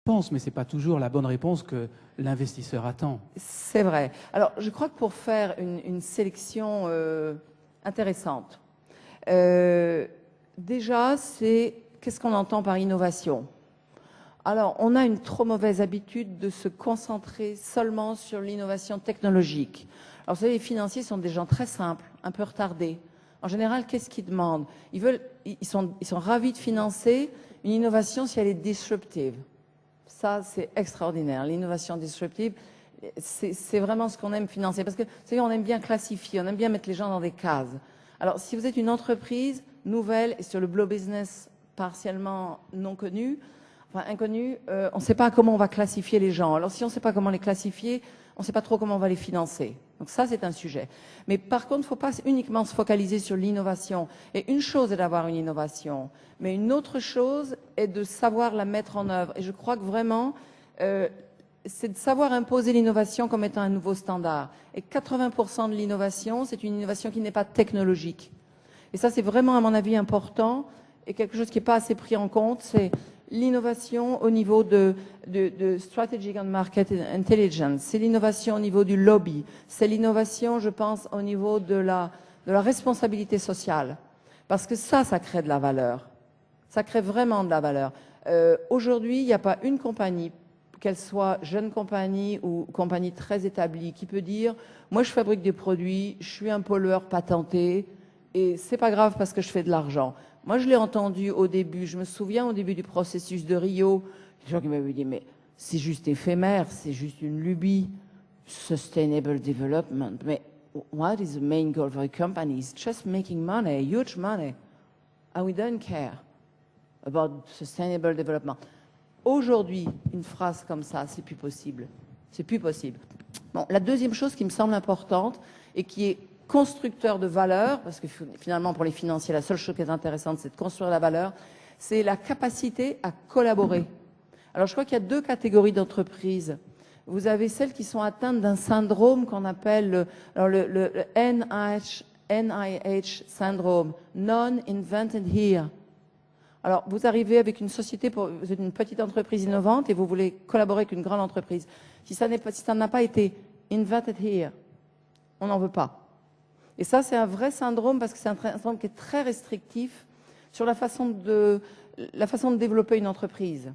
réponse, mais ce n'est pas toujours la bonne réponse que l'investisseur attend. C'est vrai. Alors, je crois que pour faire une sélection intéressante, déjà, c'est qu'est-ce qu'on entend par innovation? Alors, on a une trop mauvaise habitude de se concentrer seulement sur l'innovation technologique. Alors, vous savez, les financiers sont des gens très simples, un peu retardés. En général, qu'est-ce qu'ils demandent? Ils sont ravis de financer une innovation si elle est disruptive. Ça, c'est extraordinaire. L'innovation disruptive, c'est vraiment ce qu'on aime financer. Parce que, vous savez, on aime bien classifier, on aime bien mettre les gens dans des cases. Alors, si vous êtes une entreprise nouvelle et sur le blow business partiellement non connu, enfin inconnu, on ne sait pas comment on va classifier les gens. Alors, si on ne sait pas comment les classifier, on ne sait pas trop comment on va les financer. Donc ça, c'est un sujet. Mais par contre, il ne faut pas uniquement se focaliser sur l'innovation. Et une chose est d'avoir une innovation, mais une autre chose est de savoir la mettre en œuvre. Et je crois que vraiment, c'est de savoir imposer l'innovation comme étant un nouveau standard. Et 80% de l'innovation, c'est une innovation qui n'est pas technologique. Et ça, c'est vraiment, à mon avis, important. Et quelque chose qui n'est pas assez pris en compte, c'est l'innovation au niveau de Strategic and Market Intelligence, c'est l'innovation au niveau du lobby, c'est l'innovation, je pense, au niveau de la responsabilité sociale. Parce que ça crée de la valeur. Ça crée vraiment de la valeur. Aujourd'hui, il n'y a pas une compagnie, qu'elle soit jeune compagnie ou compagnie très établie, qui peut dire « Moi, je fabrique des produits, je suis un pollueur patenté et c'est pas grave parce que je fais de l'argent ». Moi, je l'ai entendu au début, je me souviens au début du processus de Rio, les gens qui m'avaient dit, mais c'est juste éphémère, c'est juste une lubie, sustainable development. Mais what is the main goal for a company? It's just making money, huge money. And we don't care about sustainable development. Aujourd'hui, une phrase comme ça, c'est plus possible. C'est plus possible. Bon, la deuxième chose qui me semble importante et qui est constructeur de valeur, parce que finalement pour les financiers, la seule chose qui est intéressante, c'est de construire la valeur, c'est la capacité à collaborer. Alors je crois qu'il y a deux catégories d'entreprises. Vous avez celles qui sont atteintes d'un syndrome qu'on appelle le NIH syndrome, Non-Invented Here. Alors vous arrivez avec une société, vous êtes une petite entreprise innovante et vous voulez collaborer avec une grande entreprise. Si ça n'a pas été invented here, on n'en veut pas. Et ça, c'est un vrai syndrome parce que c'est un syndrome qui est très restrictif sur la façon de développer une entreprise.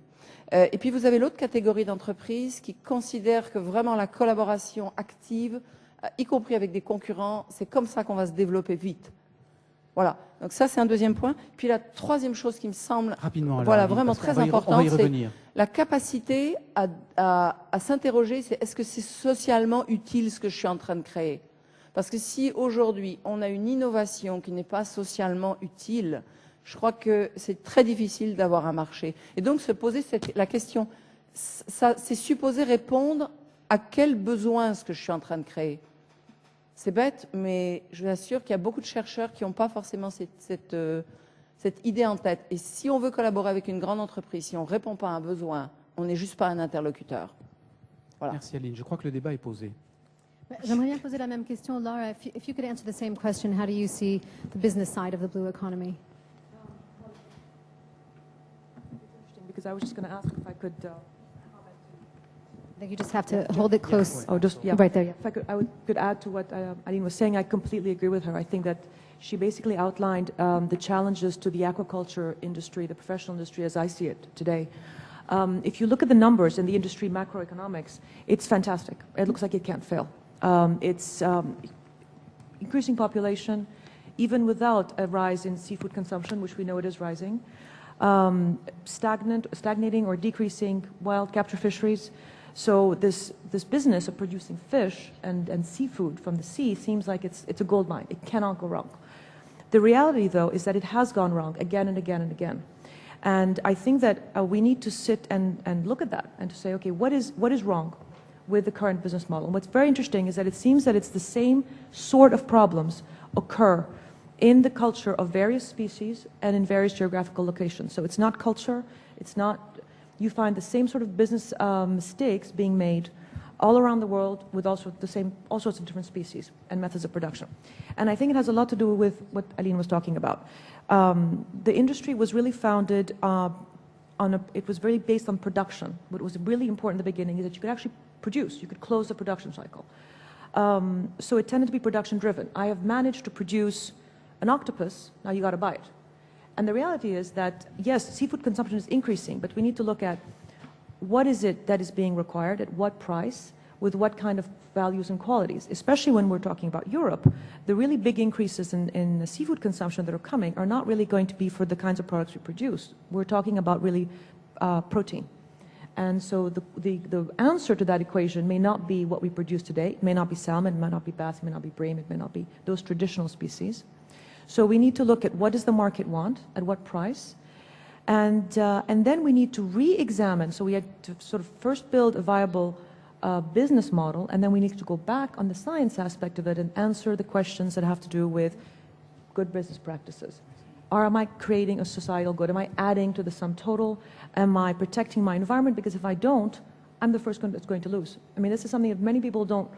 Et puis, vous avez l'autre catégorie d'entreprises qui considèrent que vraiment la collaboration active, y compris avec des concurrents, c'est comme ça qu'on va se développer vite. Voilà. Donc ça, c'est un deuxième point. Puis la troisième chose qui me semble vraiment très importante, c'est la capacité à s'interroger, c'est est-ce que c'est socialement utile ce que je suis en train de créer? Parce que si aujourd'hui on a une innovation qui n'est pas socialement utile, je crois que c'est très difficile d'avoir un marché. Et donc se poser la question, c'est supposé répondre à quel besoin ce que je suis en train de créer. C'est bête, mais je vous assure qu'il y a beaucoup de chercheurs qui n'ont pas forcément cette idée en tête. Et si on veut collaborer avec une grande entreprise, si on ne répond pas à un besoin, on n'est juste pas un interlocuteur. Voilà. Merci Aline, je crois que le débat est posé. J'aimerais bien poser la même question, Laura. If you could answer the same question, how do you see the business side of the blue economy? Because I was just going to ask if I could. I think you just have to hold it close. Oh, just yeah. Right there. Yeah. If I could add to what Aline was saying, I completely agree with her. I think that she basically outlined the challenges to the aquaculture industry, the professional industry, as I see it today. If you look at the numbers in the industry macroeconomics, it's fantastic. It looks like it can't fail. It's increasing population, even without a rise in seafood consumption, which we know it is rising, stagnating or decreasing wild capture fisheries. So this business of producing fish and seafood from the sea seems like it's a gold mine. It cannot go wrong. The reality, though, is that it has gone wrong again and again and again. And I think that we need to sit and look at that and to say, okay, what is wrong with the current business model? And what's very interesting is that it seems that it's the same sort of problems occur in the culture of various species and in various geographical locations. So it's not culture, it's not, you find the same sort of business mistakes being made all around the world with all sorts of different species and methods of production. And I think it has a lot to do with what Aline was talking about. The industry was really founded it was very based on production. What was really important in the beginning is that you could actually produce, you could close the production cycle. So it tended to be production driven. I have managed to produce an octopus, now you got to buy it. And the reality is that, yes, seafood consumption is increasing, but we need to look at what is it that is being required, at what price, with what kind of values and qualities. Especially when we're talking about Europe, the really big increases in the seafood consumption that are coming are not really going to be for the kinds of products we produce. We're talking about really protein. And so the answer to that equation may not be what we produce today. It may not be salmon, it may not be bass, it may not be bream, it may not be those traditional species. So we need to look at what does the market want, at what price, and then we need to re-examine. So we had to sort of first build a viable business model, and then we need to go back on the science aspect of it and answer the questions that have to do with good business practices. Am I creating a societal good? Am I adding to the sum total? Am I protecting my environment? Because if I don't, I'm the first one that's going to lose. I mean, this is something that many people don't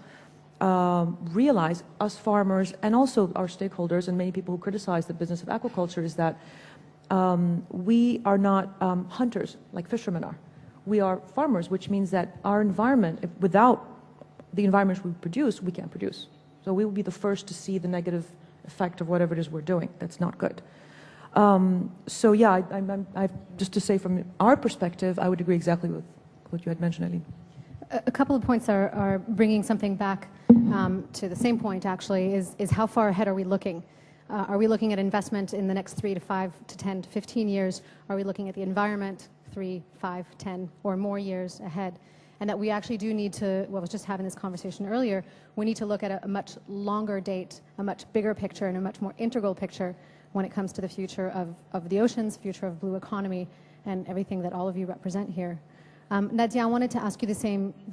realize, us farmers and also our stakeholders and many people who criticize the business of aquaculture, is that we are not hunters like fishermen are. We are farmers, which means that our environment, without the environment we produce, we can't produce. So we will be the first to see the negative effect of whatever it is we're doing. That's not good. So yeah, just to say from our perspective, I would agree exactly with what you had mentioned, Eileen. A couple of points are bringing something back to the same point, actually, is how far ahead are we looking? Are we looking at investment in the next 3 to 5 to 10 to 15 years? Are we looking at the environment 3, 5, 10 or more years ahead? And that we actually do need to, well, I was just having this conversation earlier, we need to look at a much longer date, a much bigger picture and a much more integral picture when it comes to the future of the oceans, future of blue economy, and everything that all of you represent here. Nadia, I wanted to ask you the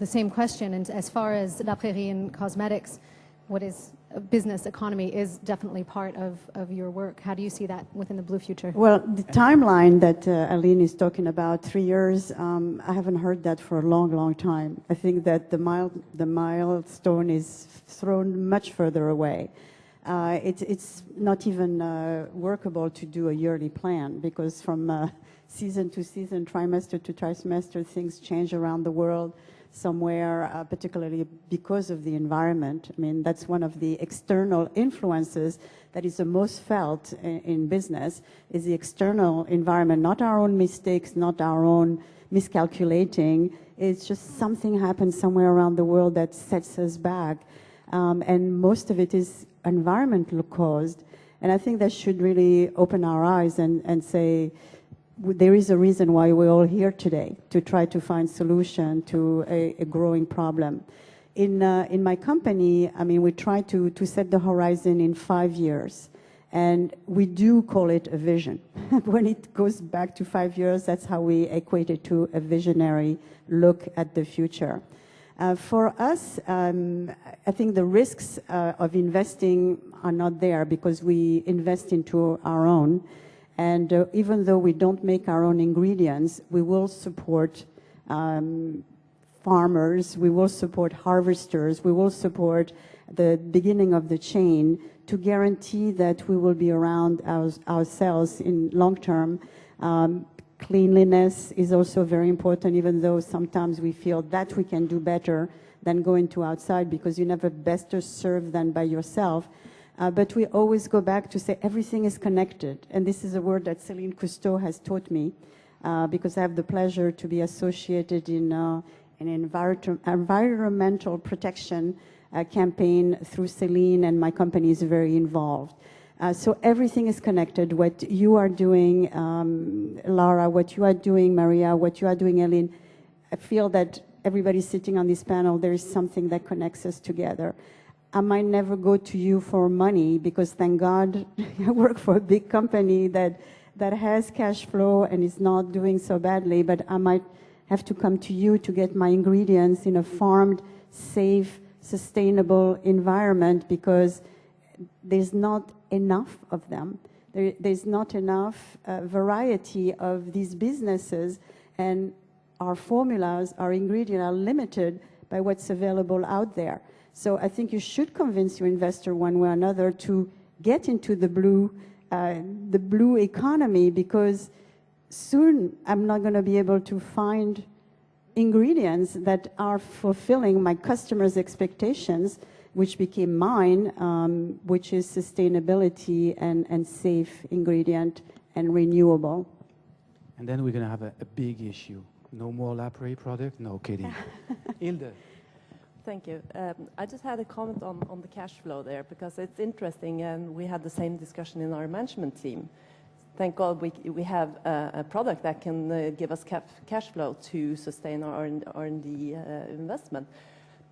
same question, and as far as La Prairie and cosmetics, what is a business economy is definitely part of your work. How do you see that within the blue future? Well, the timeline that Aline is talking about, 3 years, I haven't heard that for a long, long time. I think that the milestone is thrown much further away. It's not even workable to do a yearly plan, because from season to season, trimester to trimester, things change around the world somewhere, particularly because of the environment. I mean, that's one of the external influences that is the most felt in business, is the external environment, not our own mistakes, not our own miscalculating. It's just something happens somewhere around the world that sets us back. And most of it is environmental caused. And I think that should really open our eyes and say, there is a reason why we're all here today, to try to find solution to a growing problem. In my company, I mean, we try to set the horizon in 5 years. And we do call it a vision. When it goes back to 5 years, that's how we equate it to a visionary look at the future. For us, I think the risks of investing are not there, because we invest into our own. And even though we don't make our own ingredients, we will support farmers, we will support harvesters, we will support the beginning of the chain to guarantee that we will be around ourselves in long term. Cleanliness is also very important, even though sometimes we feel that we can do better than going to outside, because you're never better served than by yourself. But we always go back to say everything is connected. And this is a word that Céline Cousteau has taught me, because I have the pleasure to be associated in an environmental protection campaign through Céline, and my company is very involved. So everything is connected. What you are doing, Lara, what you are doing, Maria, what you are doing, Ellen, I feel that everybody sitting on this panel, there is something that connects us together. I might never go to you for money, because thank God I work for a big company that has cash flow and is not doing so badly, but I might have to come to you to get my ingredients in a farmed, safe, sustainable environment, because there's not enough of them. There's not enough variety of these businesses, and our formulas, our ingredients are limited by what's available out there. So I think you should convince your investor one way or another to get into the blue economy, because soon I'm not going to be able to find ingredients that are fulfilling my customers' expectations, which became mine, which is sustainability and safe ingredient and renewable. And then we're going to have a big issue. No more Lapre product? No kidding. Hilde. Thank you. I just had a comment on the cash flow there, because it's interesting, and we had the same discussion in our management team. Thank God we have a product that can give us cash flow to sustain our R&D investment.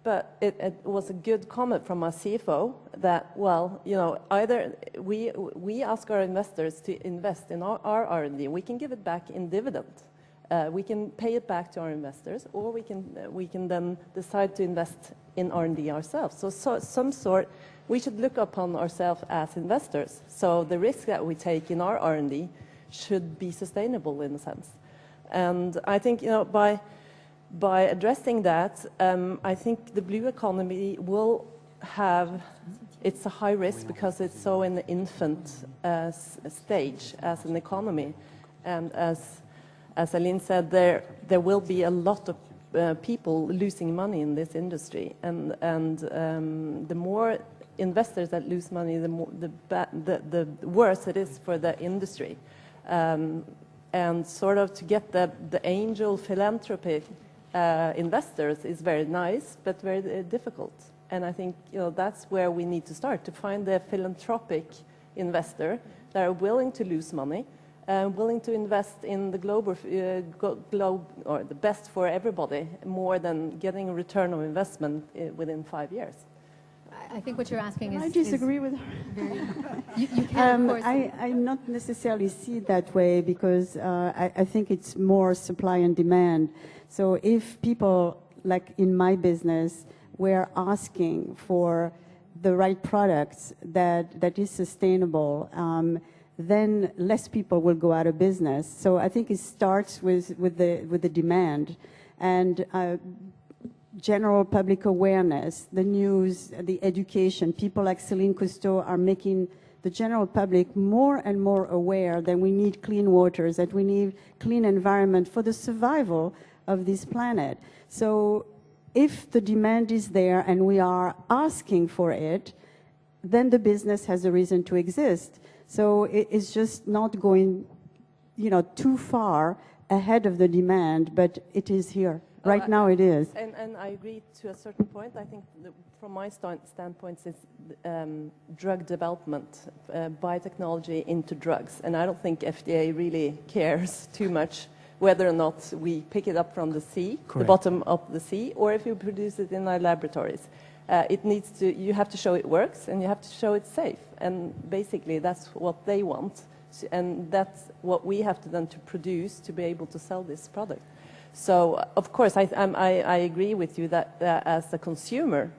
But it was a good comment from our CFO that, well, you know, either we ask our investors to invest in our R&D, we can give it back in dividend. We can pay it back to our investors, or we can then decide to invest in R&D ourselves. So some sort, we should look upon ourselves as investors. So the risk that we take in our R&D should be sustainable in a sense. And I think, you know, by addressing that, I think the blue economy will have, it's a high risk because it's so in the infant stage as an economy. And as Aline said, there will be a lot of people losing money in this industry. And the more investors that lose money, the worse it is for the industry. And sort of to get the angel philanthropy investors is very nice, but very difficult. And I think, you know, that's where we need to start, to find the philanthropic investor that are willing to lose money, willing to invest in the globe or the best for everybody, more than getting a return on investment within 5 years. I think what you're asking is... I disagree with her. You can, of course... I not necessarily see it that way, because I think it's more supply and demand. So if people, like in my business, were asking for the right products that is sustainable, then less people will go out of business. So I think it starts with the demand. And general public awareness, the news, the education. People like Céline Cousteau are making the general public more and more aware that we need clean waters, that we need clean environment for the survival of this planet. So if the demand is there and we are asking for it, then the business has a reason to exist. So it's just not going, you know, too far ahead of the demand, but it is here. Right now it is. And I agree to a certain point. I think from my standpoint, it's drug development, biotechnology into drugs. And I don't think FDA really cares too much whether or not we pick it up from the sea, Correct. the bottom of the sea, or if we produce it in our laboratories. It needs to, you have to show it works, and you have to show it's safe. And basically that's what they want. And that's what we have to then to produce to be able to sell this product. So, of course, I agree with you that as a consumer,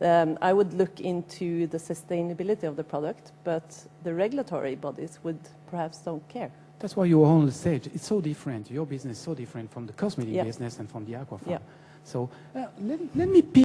I would look into the sustainability of the product, but the regulatory bodies would perhaps don't care. That's why you're on the stage. It's so different. Your business is so different from the cosmetic Yeah. business and from the aquafarm. Yeah. So let me pick